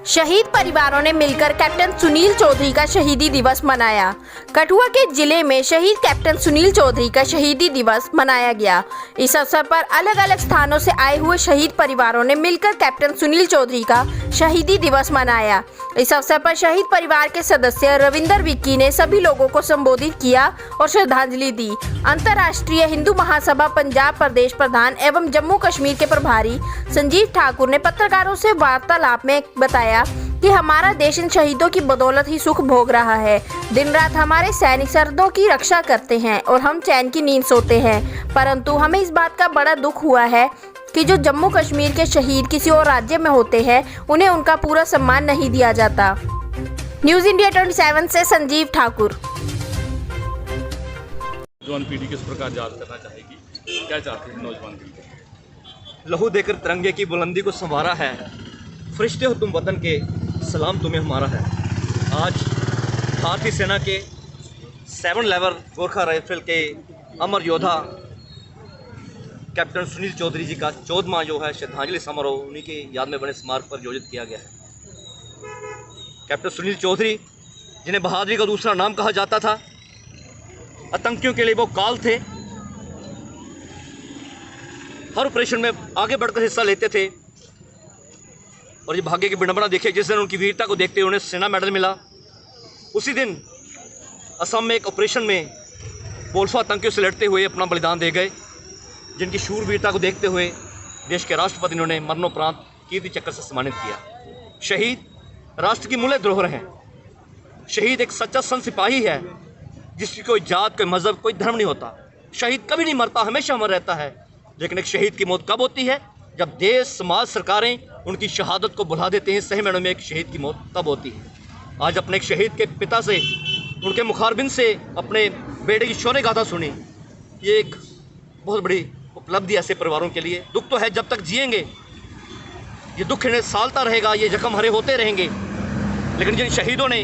शहीद परिवारों ने मिलकर कैप्टन सुनील चौधरी का शहीदी दिवस मनाया। कठुआ के जिले में शहीद कैप्टन सुनील चौधरी का शहीदी दिवस मनाया गया। इस अवसर पर अलग अलग स्थानों से आए हुए शहीद परिवारों ने मिलकर कैप्टन सुनील चौधरी का शहीदी दिवस मनाया। इस अवसर पर शहीद परिवार के सदस्य रविंदर विक्की ने सभी लोगों को संबोधित किया और श्रद्धांजलि दी। अंतर्राष्ट्रीय हिंदू महासभा पंजाब प्रदेश प्रधान एवं जम्मू कश्मीर के प्रभारी संजीव ठाकुर ने पत्रकारों से वार्तालाप में बताया कि हमारा देश इन शहीदों की बदौलत ही सुख भोग रहा है। दिन रात हमारे सैनिक सरहदों की रक्षा करते हैं और हम चैन की नींद सोते हैं, परंतु हमें इस बात का बड़ा दुख हुआ है कि जो जम्मू कश्मीर के शहीद किसी और राज्य में होते हैं उन्हें उनका पूरा सम्मान नहीं दिया जाता। न्यूज़ इंडिया 27 से संजीव ठाकुर। नौजवान पीढ़ी किस प्रकार याद करना चाहेगी, क्या चाहती है नौजवान पीढ़ी? लहू देकर तिरंगे की बुलंदी को संवारा है, फरिश्ते हो तुम वतन के, सलाम तुम्हें हमारा है। आज भारतीय सेना के 7 लेवल गोरखा राइफल के अमर योद्धा कैप्टन सुनील चौधरी जी का 14वां जो है श्रद्धांजलि समारोह उन्हीं के याद में बने स्मारक पर आयोजित किया गया है। कैप्टन सुनील चौधरी जिन्हें बहादुरी का दूसरा नाम कहा जाता था, आतंकियों के लिए वो काल थे, हर ऑपरेशन में आगे बढ़कर हिस्सा लेते थे। और ये भाग्य की विडंबना देखिए, जिस दिन उनकी वीरता को देखते हुए उन्हें सेना मेडल मिला, उसी दिन असम में एक ऑपरेशन में बोल्सो आतंकियों से लड़ते हुए अपना बलिदान दे गए, जिनकी शूरवीरता को देखते हुए देश के राष्ट्रपति ने उन्हें मरणोपरांत कीर्ति चक्र से सम्मानित किया। शहीद राष्ट्र की मूल्य धरोहर हैं। शहीद एक सच्चा संत सिपाही है जिसकी कोई जात, कोई मजहब, कोई धर्म नहीं होता। शहीद कभी नहीं मरता, हमेशा अमर रहता है। लेकिन एक शहीद की मौत कब होती है? जब देश, समाज, सरकारें उनकी शहादत को बुला देते हैं। सही मायनों में एक शहीद की मौत तब होती है। आज अपने एक शहीद के पिता से, उनके मुखारबिन से अपने बेटे की शौर्य गाथा सुनी, ये एक बहुत बड़ी उपलब्धि ऐसे परिवारों के लिए। दुख तो है, जब तक जिएंगे ये दुख इन्हें सालता रहेगा, ये जख्म हरे होते रहेंगे। लेकिन जिन शहीदों ने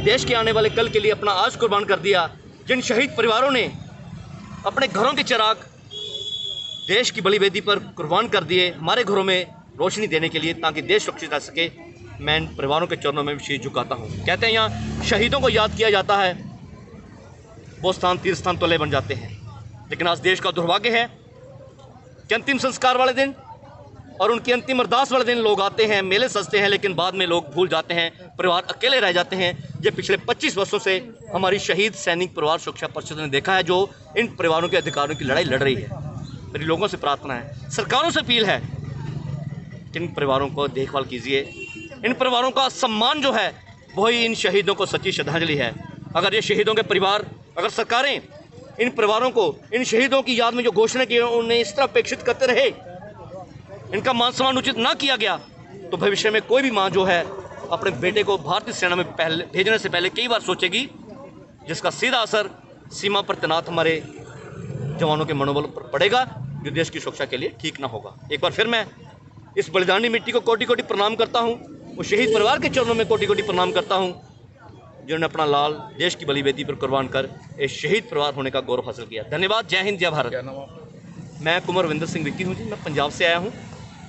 देश के आने वाले कल के लिए अपना आज कुर्बान कर दिया, जिन शहीद परिवारों ने अपने घरों के चिराग देश की बड़ी वेदी पर कुर्बान कर दिए हमारे घरों में रोशनी देने के लिए, ताकि देश सुरक्षित रह सके, मैं इन परिवारों के चरणों में शीश झुकाता हूँ। कहते हैं यहाँ शहीदों को याद किया जाता है, वो स्थान तीर्थ स्थान तले बन जाते हैं। लेकिन आज देश का दुर्भाग्य है कि अंतिम संस्कार वाले दिन और उनकी अंतिम अरदास वाले दिन लोग आते हैं, मेले सजते हैं, लेकिन बाद में लोग भूल जाते हैं, परिवार अकेले रह जाते हैं। ये पिछले 25 वर्षों से हमारी शहीद सैनिक परिवार सुरक्षा परिषद ने देखा है, जो इन परिवारों के अधिकारों की लड़ाई लड़ रही है। मेरी लोगों से प्रार्थना है, सरकारों से अपील है, इन परिवारों को देखभाल कीजिए। इन परिवारों का सम्मान जो है वही इन शहीदों को सच्ची श्रद्धांजलि है। अगर ये शहीदों के परिवार, अगर सरकारें इन परिवारों को इन शहीदों की याद में जो घोषणा की उन्हें इस तरह अपेक्षित करते रहे, इनका मान सम्मान उचित ना किया गया, तो भविष्य में कोई भी माँ जो है अपने बेटे को भारतीय सेना में भेजने से पहले कई बार सोचेगी, जिसका सीधा असर सीमा पर तैनात हमारे जवानों के मनोबल पर पड़ेगा, जो देश की सुरक्षा के लिए ठीक ना होगा। एक बार फिर मैं इस बलिदानी मिट्टी को कोटि कोटि प्रणाम करता हूँ, उस शहीद परिवार के चरणों में कोटि कोटि प्रणाम करता हूँ, जिन्होंने अपना लाल देश की बलि वेदी पर कुर्बान कर एक शहीद परिवार होने का गौरव हासिल किया। धन्यवाद। जय हिंद, जय भारत। क्या नाम आपका? मैं कुमार रविंदर सिंह विक्की हूँ जी, मैं पंजाब से आया हूँ।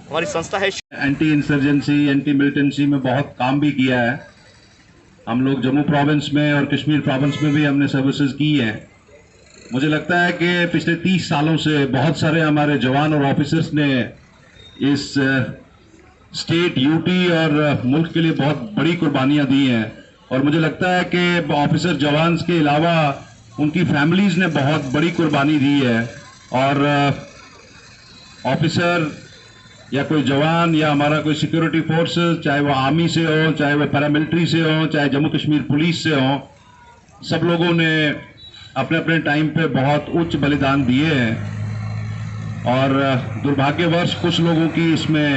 हमारी संस्था है एंटी इंसर्जेंसी, एंटी मिलिटेंसी में बहुत काम भी किया है। हम लोग जम्मू प्रोविंस में और कश्मीर प्रोविंस में भी हमने सर्विसेज की हैं। मुझे लगता है कि पिछले 30 सालों से बहुत सारे हमारे जवान और ऑफिसर्स ने इस स्टेट, यूटी और मुल्क के लिए बहुत बड़ी कुर्बानियां दी हैं। और मुझे लगता है कि ऑफिसर जवान के अलावा उनकी फैमिलीज ने बहुत बड़ी कुर्बानी दी है। और ऑफिसर या कोई जवान या हमारा कोई सिक्योरिटी फोर्सेस, चाहे वो आर्मी से हो, चाहे वो पैरामिलिट्री से हो, चाहे जम्मू कश्मीर पुलिस से हो, सब लोगों ने अपने अपने टाइम पे बहुत उच्च बलिदान दिए हैं। और दुर्भाग्यवश कुछ लोगों की इसमें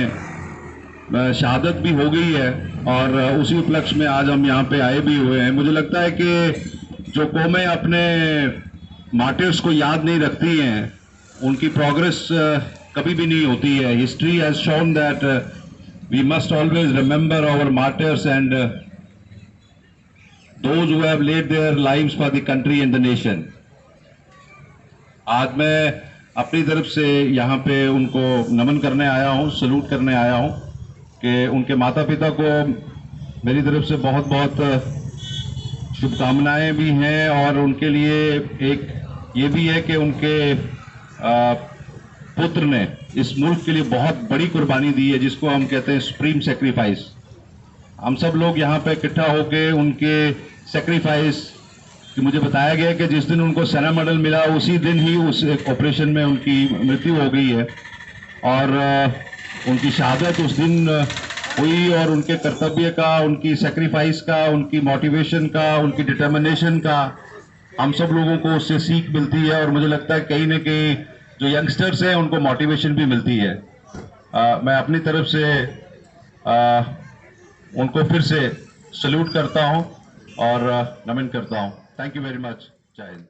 शहादत भी हो गई है, और उसी उपलक्ष्य में आज हम यहाँ पे आए भी हुए हैं। मुझे लगता है कि जो कौमें अपने मार्टिर्स को याद नहीं रखती हैं, उनकी प्रोग्रेस कभी भी नहीं होती है। History has shown that we must always remember our martyrs and those who have laid their lives for the country and the nation। आज मैं अपनी तरफ से यहाँ पे उनको नमन करने आया हूँ, सलूट करने आया हूँ। कि उनके माता पिता को मेरी तरफ से बहुत बहुत शुभकामनाएं भी हैं, और उनके लिए एक ये भी है कि उनके पुत्र ने इस मुल्क के लिए बहुत बड़ी कुर्बानी दी है, जिसको हम कहते हैं सुप्रीम सेक्रीफाइस। हम सब लोग यहाँ पे इकट्ठा होके उनके सेक्रीफाइस कि मुझे बताया गया कि जिस दिन उनको सेना मेडल मिला उसी दिन ही उस ऑपरेशन में उनकी मृत्यु हो गई है, और उनकी शहादत उस दिन हुई, और उनके कर्तव्य का, उनकी सेक्रीफाइस का, उनकी मोटिवेशन का, उनकी डिटर्मिनेशन का हम सब लोगों को उससे सीख मिलती है, और मुझे लगता है कहीं ना कहीं जो यंगस्टर्स हैं उनको मोटिवेशन भी मिलती है। मैं अपनी तरफ से उनको फिर से सल्यूट करता हूं और नमन करता हूं। Thank you very much. जय हिंद।